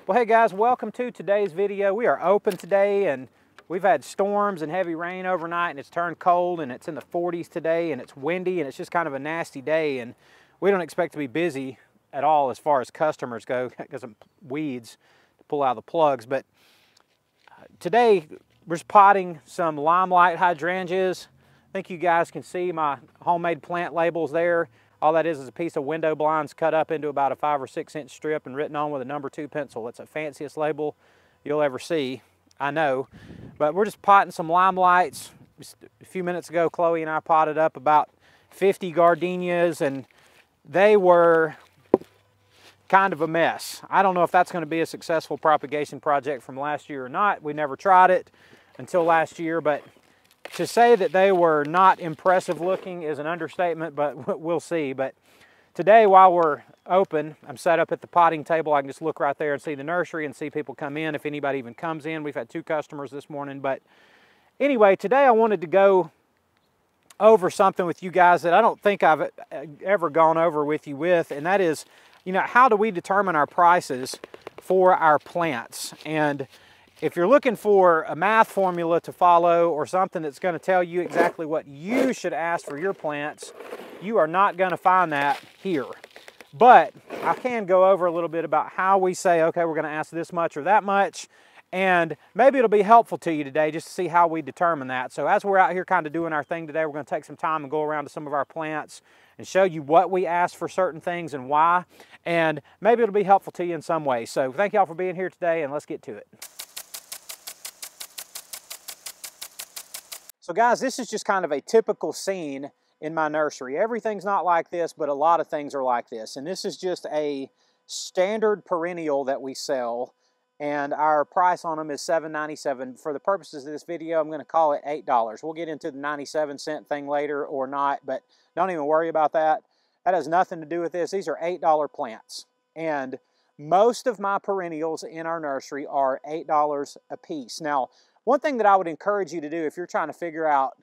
Well, hey guys, welcome to today's video. We are open today and we've had storms and heavy rain overnight and it's turned cold and it's in the 40s today and it's windy and it's just kind of a nasty day, and we don't expect to be busy at all as far as customers go. Got some weeds to pull out of the plugs, but today we're just potting some limelight hydrangeas. I think you guys can see my homemade plant labels there. All that is a piece of window blinds cut up into about a 5 or 6 inch strip and written on with a number 2 pencil. It's the fanciest label you'll ever see, I know. But we're just potting some limelights. Just a few minutes ago, Chloe and I potted up about 50 gardenias, and they were kind of a mess. I don't know if that's going to be a successful propagation project from last year or not. We never tried it until last year, but to say that they were not impressive looking is an understatement, but we'll see. But today, while we're open, I'm set up at the potting table. I can just look right there and see the nursery and see people come in, if anybody even comes in. We've had 2 customers this morning. But anyway, today I wanted to go over something with you guys that I don't think I've ever gone over with you with, and that is, how do we determine our prices for our plants? And if you're looking for a math formula to follow or something that's going to tell you exactly what you should ask for your plants, you are not going to find that here. But I can go over a little bit about how we say, okay, we're going to ask this much or that much, and maybe it'll be helpful to you today just to see how we determine that. So as we're out here kind of doing our thing today, we're going to take some time and go around to some of our plants and show you what we ask for certain things and why, and maybe it'll be helpful to you in some way. So thank y'all for being here today, and let's get to it. So guys, this is just kind of a typical scene in my nursery. Everything's not like this, but a lot of things are like this. And this is just a standard perennial that we sell, and our price on them is $7.97. For the purposes of this video, I'm going to call it $8. We'll get into the 97-cent thing later or not, but don't even worry about that. That has nothing to do with this. These are $8 plants. And most of my perennials in our nursery are $8 a piece. Now, one thing that I would encourage you to do if you're trying to figure out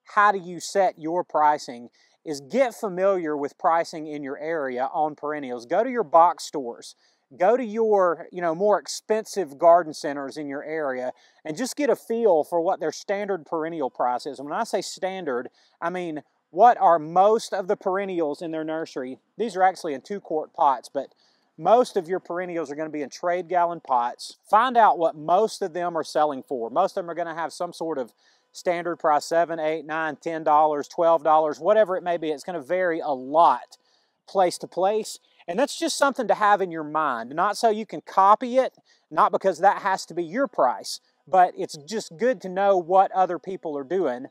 how do you set your pricing is get familiar with pricing in your area on perennials. Go to your box stores. Go to your more expensive garden centers in your area and just get a feel for what their standard perennial price is. And when I say standard, I mean what are most of the perennials in their nursery. These are actually in 2-quart pots, but most of your perennials are going to be in trade gallon pots. Find out what most of them are selling for. Most of them are going to have some sort of standard price, $7, $8, $9, $10, $12, whatever it may be. It's going to vary a lot place to place. And that's just something to have in your mind. Not so you can copy it, not because that has to be your price, but it's just good to know what other people are doing.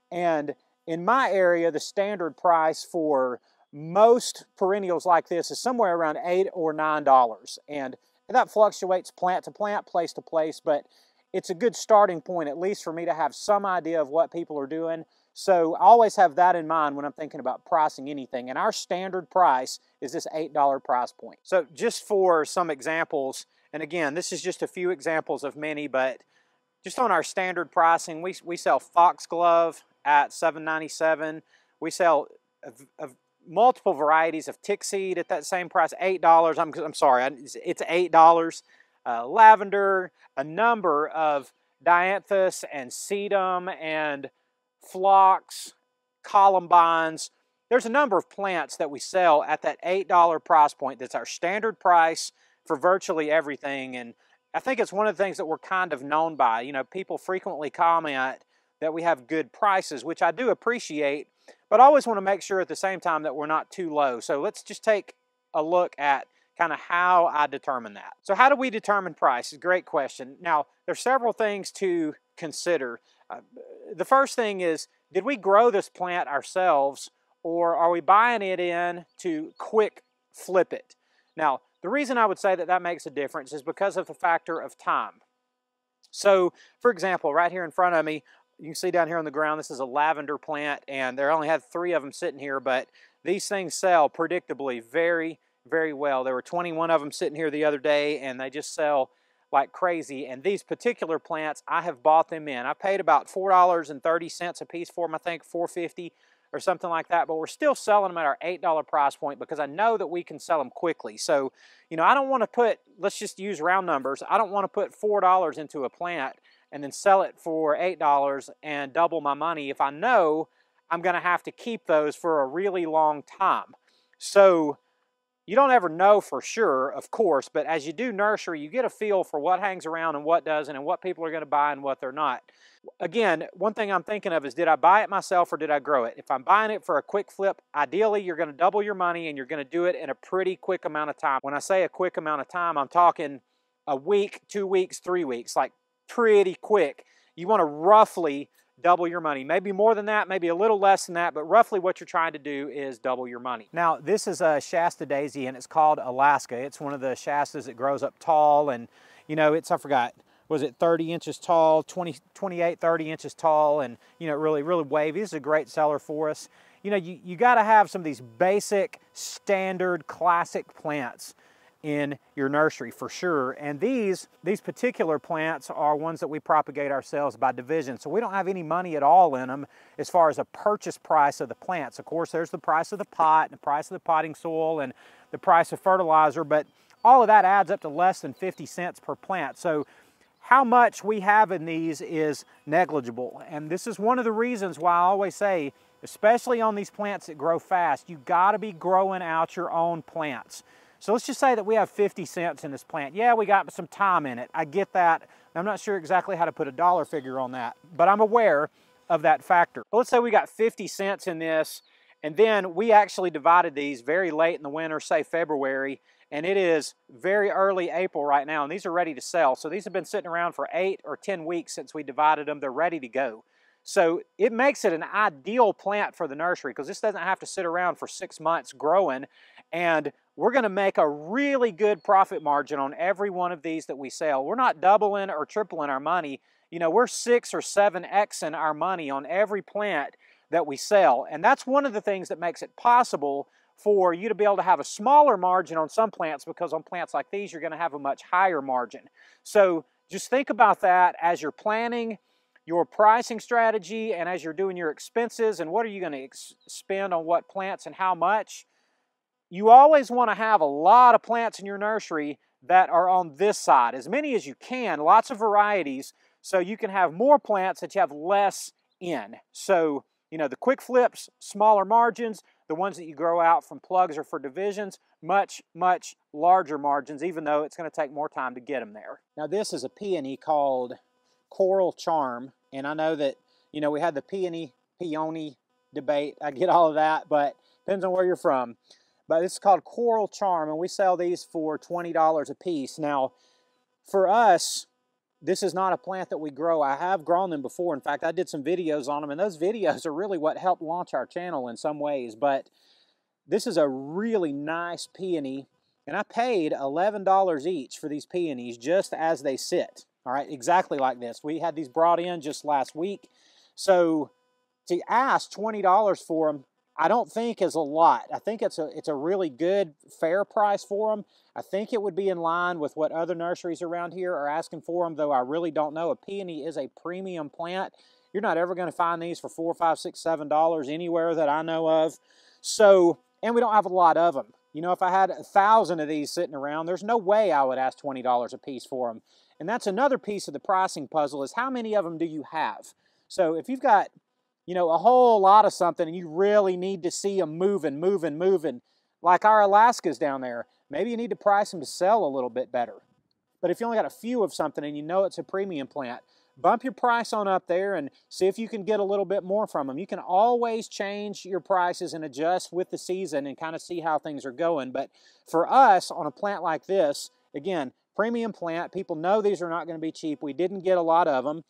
And in my area, the standard price for most perennials like this is somewhere around $8 or $9, and that fluctuates plant to plant, place to place, but it's a good starting point, at least for me to have some idea of what people are doing. So I always have that in mind when I'm thinking about pricing anything, and our standard price is this $8 price point. So just for some examples, and again, this is just a few examples of many, but just on our standard pricing, we sell foxglove at $7.97. We sell multiple varieties of tick seed at that same price, $8. I'm sorry, it's $8. Lavender, a number of dianthus and sedum and phlox, columbines. There's a number of plants that we sell at that $8 price point. That's our standard price for virtually everything. And I think it's one of the things that we're kind of known by. People frequently comment that we have good prices, which I do appreciate, but I always want to make sure at the same time that we're not too low. So let's just take a look at kind of how I determine that. So how do we determine price? Great question. Now, there's several things to consider. The first thing is, did we grow this plant ourselves, or are we buying it in to quick flip it? Now, the reason I would say that that makes a difference is because of the factor of time. So, for example, right here in front of me, you can see down here on the ground, this is a lavender plant, and there only had 3 of them sitting here, but these things sell predictably very, very well. There were 21 of them sitting here the other day, and they just sell like crazy. And these particular plants, I have bought them in. I paid about $4.30 a piece for them, I think $4.50. or something like that, but we're still selling them at our $8 price point because I know that we can sell them quickly. So, you know, I don't want to put, let's just use round numbers, I don't want to put $4 into a plant and then sell it for $8 and double my money if I know I'm going to have to keep those for a really long time. So you don't ever know for sure, of course, but as you do nursery, you get a feel for what hangs around and what doesn't, and what people are going to buy and what they're not. Again, one thing I'm thinking of is, did I buy it myself or did I grow it? If I'm buying it for a quick flip, ideally you're going to double your money and you're going to do it in a pretty quick amount of time. When I say a quick amount of time, I'm talking a week, 2 weeks, 3 weeks, like pretty quick. You want to roughly double your money. Maybe more than that, maybe a little less than that, but roughly what you're trying to do is double your money. Now, this is a Shasta Daisy and it's called Alaska. It's one of the Shastas that grows up tall, and you know, it's, I forgot, was it 30 inches tall, 28, 30 inches tall, and you know, really wavy. This is a great seller for us. You know, you got to have some of these basic, standard, classic plants in your nursery for sure. And these particular plants are ones that we propagate ourselves by division. So we don't have any money at all in them as far as a purchase price of the plants. Of course, there's the price of the pot, and the price of the potting soil, and the price of fertilizer, but all of that adds up to less than 50 cents per plant. So how much we have in these is negligible. And this is one of the reasons why I always say, especially on these plants that grow fast, you gotta be growing out your own plants. So let's just say that we have 50 cents in this plant. Yeah, we got some time in it. I get that. I'm not sure exactly how to put a dollar figure on that, but I'm aware of that factor. But let's say we got 50 cents in this, and then we actually divided these very late in the winter, say February, and it is very early April right now, and these are ready to sell. So these have been sitting around for 8 or 10 weeks since we divided them. They're ready to go. So it makes it an ideal plant for the nursery because this doesn't have to sit around for 6 months growing, and we're going to make a really good profit margin on every one of these that we sell. We're not doubling or tripling our money. You know, we're 6 or 7xing our money on every plant that we sell. And that's one of the things that makes it possible for you to be able to have a smaller margin on some plants, because on plants like these, you're going to have a much higher margin. So just think about that as you're planning your pricing strategy and as you're doing your expenses and what are you going to spend on what plants and how much. You always want to have a lot of plants in your nursery that are on this side, as many as you can, lots of varieties, so you can have more plants that you have less in. So, you know, the quick flips, smaller margins, the ones that you grow out from plugs or for divisions, much larger margins, even though it's going to take more time to get them there. Now, this is a peony called Coral Charm, and I know that, you know, we had the peony debate. I get all of that, but depends on where you're from. But this is called Coral Charm, and we sell these for $20 a piece. Now, for us, this is not a plant that we grow. I have grown them before. In fact, I did some videos on them, and those videos are really what helped launch our channel in some ways. But this is a really nice peony, and I paid $11 each for these peonies just as they sit. All right, exactly like this. We had these brought in just last week. So to ask $20 for them, I don't think is a lot. I think it's a really good, fair price for them. I think it would be in line with what other nurseries around here are asking for them, though I really don't know. A peony is a premium plant. You're not ever going to find these for $4, $5, $6, $7 anywhere that I know of. So, and we don't have a lot of them. You know, if I had 1,000 of these sitting around, there's no way I would ask $20 a piece for them. And that's another piece of the pricing puzzle, is how many of them do you have? So if you've got, you know, a whole lot of something and you really need to see them moving, like our Alaskas down there, maybe you need to price them to sell a little bit better. But if you only got a few of something and you know it's a premium plant, bump your price on up there and see if you can get a little bit more from them. You can always change your prices and adjust with the season and kind of see how things are going. But for us, on a plant like this, again, premium plant, people know these are not going to be cheap. We didn't get a lot of them.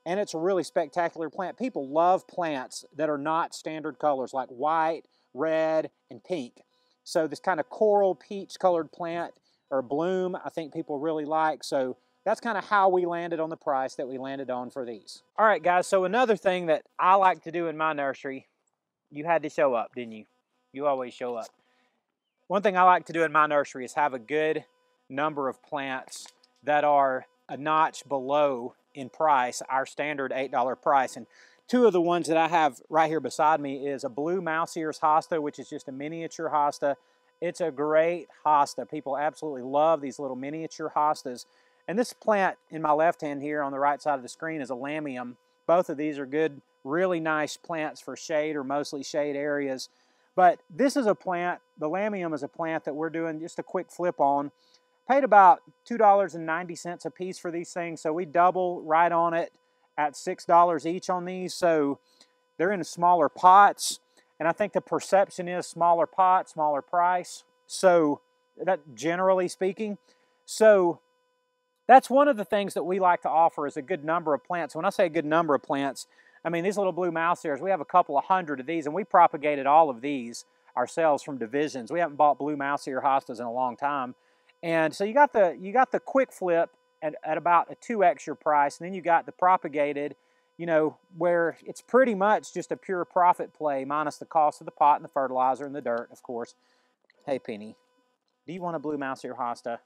And it's a really spectacular plant. People love plants that are not standard colors like white, red, and pink. So this kind of coral peach colored plant or bloom, I think people really like. So that's kind of how we landed on the price that we landed on for these. All right, guys, so another thing that I like to do in my nursery, you had to show up, didn't you? You always show up. One thing I like to do in my nursery is have a good number of plants that are a notch below in price, our standard $8 price. And Two of the ones that I have right here beside me is a blue mouse ears hosta, which is just a miniature hosta. It's a great hosta. People absolutely love these little miniature hostas. And this plant in my left hand here on the right side of the screen is a lamium. Both of these are good, really nice plants for shade or mostly shade areas. But this is a plant, the lamium is a plant that we're doing just a quick flip on. Paid about $2.90 a piece for these things, so we double right on it at $6 each on these. So they're in smaller pots, and I think the perception is smaller pot, smaller price. So that generally speaking. So that's one of the things that we like to offer is a good number of plants. When I say a good number of plants, I mean these little blue mouse ears, we have a couple of hundred of these, and we propagated all of these ourselves from divisions. We haven't bought blue mouse ear hostas in a long time. And so you got the quick flip at about a 2x your price, and then you got the propagated, you know, where it's pretty much just a pure profit play minus the cost of the pot and the fertilizer and the dirt, of course. Hey, Penny, do you want a blue mouse ear hosta?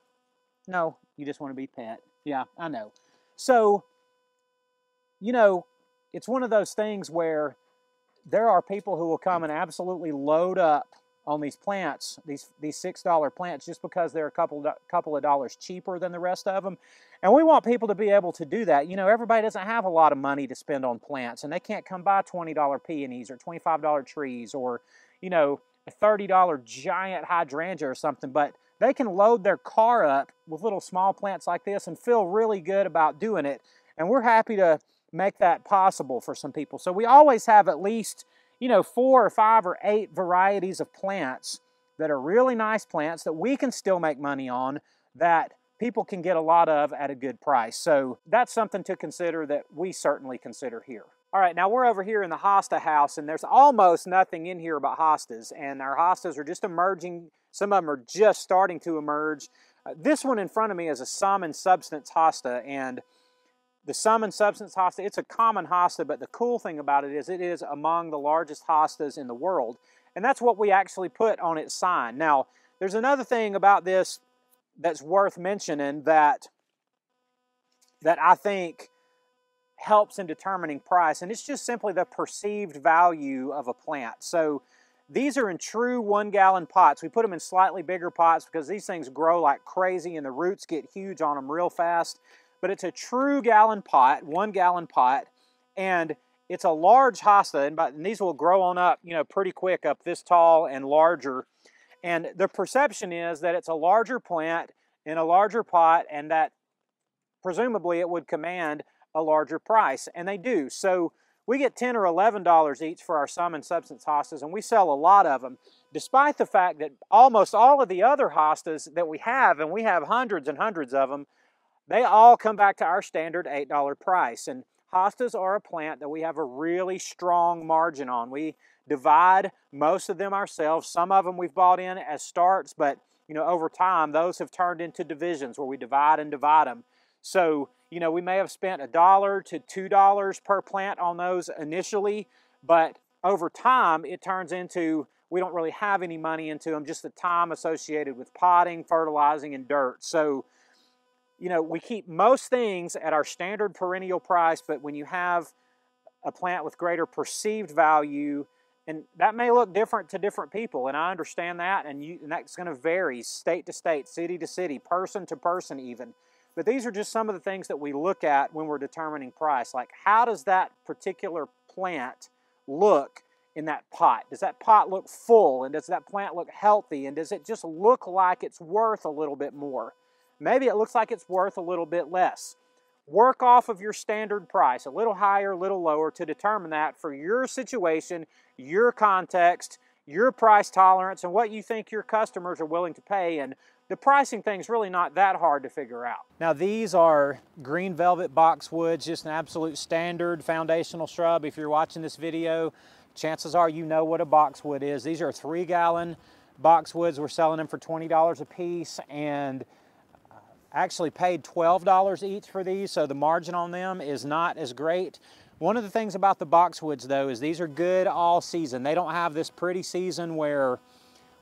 No, you just want to be pet. Yeah, I know. So, you know, it's one of those things where there are people who will come and absolutely load up on these plants, these $6 plants, just because they're a couple of dollars cheaper than the rest of them. And we want people to be able to do that. You know, everybody doesn't have a lot of money to spend on plants, and they can't come buy $20 peonies or $25 trees or, you know, a $30 giant hydrangea or something, but they can load their car up with little small plants like this and feel really good about doing it. And we're happy to make that possible for some people. So we always have at least, you know, 4 or 5 or 8 varieties of plants that are really nice plants that we can still make money on, that people can get a lot of at a good price. So that's something to consider that we certainly consider here. All right, now we're over here in the hosta house, and there's almost nothing in here about hostas, and our hostas are just emerging. Some of them are just starting to emerge. This one in front of me is a Substance Hosta, and the Substance Hosta, it's a common hosta, but the cool thing about it is among the largest hostas in the world, and that's what we actually put on its sign. Now, there's another thing about this that's worth mentioning that I think helps in determining price, and it's just simply the perceived value of a plant. So these are in true 1-gallon pots. We put them in slightly bigger pots because these things grow like crazy and the roots get huge on them real fast. But it's a true gallon pot, 1-gallon pot, and it's a large hosta, and these will grow on up, you know, pretty quick, up this tall and larger. And the perception is that it's a larger plant in a larger pot, and that presumably it would command a larger price, and they do. So we get $10 or $11 each for our Substance Hostas, and we sell a lot of them, despite the fact that almost all of the other hostas that we have, and we have hundreds and hundreds of them, they all come back to our standard $8 price. And hostas are a plant that we have a really strong margin on. We divide most of them ourselves. Some of them we've bought in as starts, but you know, over time, those have turned into divisions where we divide and divide them. So, you know, we may have spent $1 to $2 per plant on those initially, but over time, it turns into we don't really have any money into them, just the time associated with potting, fertilizing, and dirt. So, you know, we keep most things at our standard perennial price, but when you have a plant with greater perceived value, and that may look different to different people, and I understand that, and that's going to vary state to state, city to city, person to person even. But these are just some of the things that we look at when we're determining price. Like, how does that particular plant look in that pot? Does that pot look full? And does that plant look healthy? And does it just look like it's worth a little bit more? Maybe it looks like it's worth a little bit less. Work off of your standard price, a little higher, a little lower, to determine that for your situation, your context, your price tolerance, and what you think your customers are willing to pay. And the pricing thing's really not that hard to figure out. Now, these are green velvet boxwoods, just an absolute standard foundational shrub. If you're watching this video, chances are you know what a boxwood is. These are 3-gallon boxwoods. We're selling them for $20 a piece, and actually paid $12 each for these, so the margin on them is not as great. One of the things about the boxwoods, though, is these are good all season. They don't have this pretty season where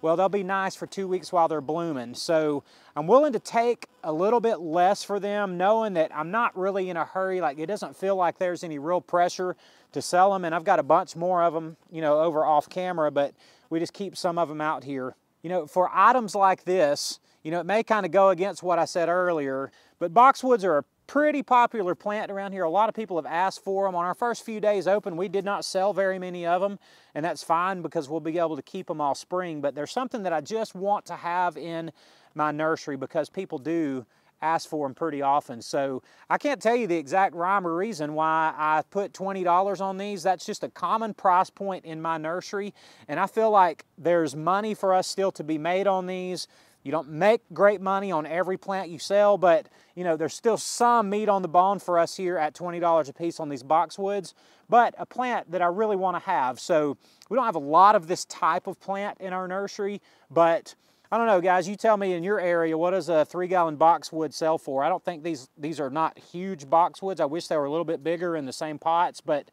well, they'll be nice for 2 weeks while they're blooming. So I'm willing to take a little bit less for them, knowing that I'm not really in a hurry. Like, it doesn't feel like there's any real pressure to sell them. And I've got a bunch more of them, you know, over off camera, but we just keep some of them out here. You know, for items like this, you know, it may kind of go against what I said earlier, but boxwoods are a pretty popular plant around here. A lot of people have asked for them. On our first few days open, we did not sell very many of them, and that's fine because we'll be able to keep them all spring. But there's something that I just want to have in my nursery because people do ask for them pretty often. So I can't tell you the exact rhyme or reason why I put $20 on these. That's just a common price point in my nursery, and I feel like there's money for us still to be made on these. You don't make great money on every plant you sell, but you know, there's still some meat on the bone for us here at $20 a piece on these boxwoods, but a plant that I really want to have. So we don't have a lot of this type of plant in our nursery, but I don't know, guys, you tell me in your area, what does a 3-gallon boxwood sell for? I don't think these are not huge boxwoods. I wish they were a little bit bigger in the same pots, but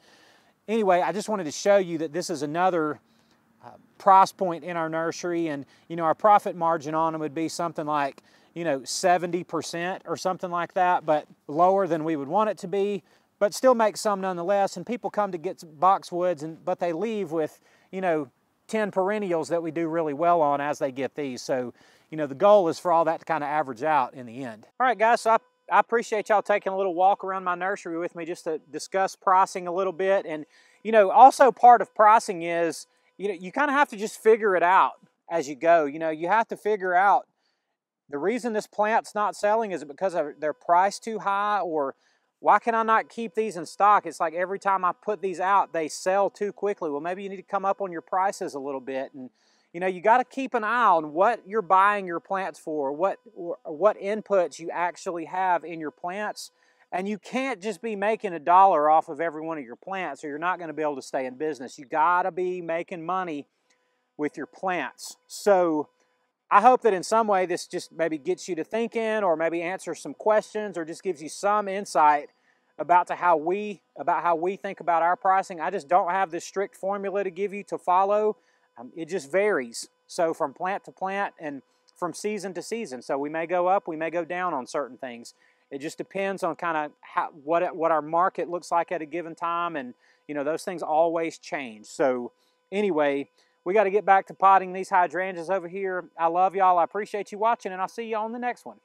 anyway, I just wanted to show you that this is another price point in our nursery, and you know, our profit margin on them would be something like, you know, 70% or something like that, but lower than we would want it to be, but still make some nonetheless. And people come to get boxwoods, but they leave with, you know, 10 perennials that we do really well on as they get these. So, you know, the goal is for all that to kind of average out in the end. All right, guys, so I appreciate y'all taking a little walk around my nursery with me just to discuss pricing a little bit. And, you know, also part of pricing is, you know, you kind of have to just figure it out as you go. You know, you have to figure out the reason this plant's not selling. Is it because they're priced too high, or why can I not keep these in stock? It's like every time I put these out, they sell too quickly. Well, maybe you need to come up on your prices a little bit. And, you know, you got to keep an eye on what you're buying your plants for, what inputs you actually have in your plants. And you can't just be making $1 off of every one of your plants, or you're not going to be able to stay in business. You got to be making money with your plants. So I hope that in some way this just maybe gets you to thinking, or maybe answers some questions, or just gives you some insight about how we think about our pricing. I just don't have this strict formula to give you to follow. It just varies. So from plant to plant and from season to season. So we may go up, we may go down on certain things. It just depends on kind of what our market looks like at a given time, and you know, those things always change. So anyway, we got to get back to potting these hydrangeas over here. I love y'all. I appreciate you watching, and I'll see you on the next one.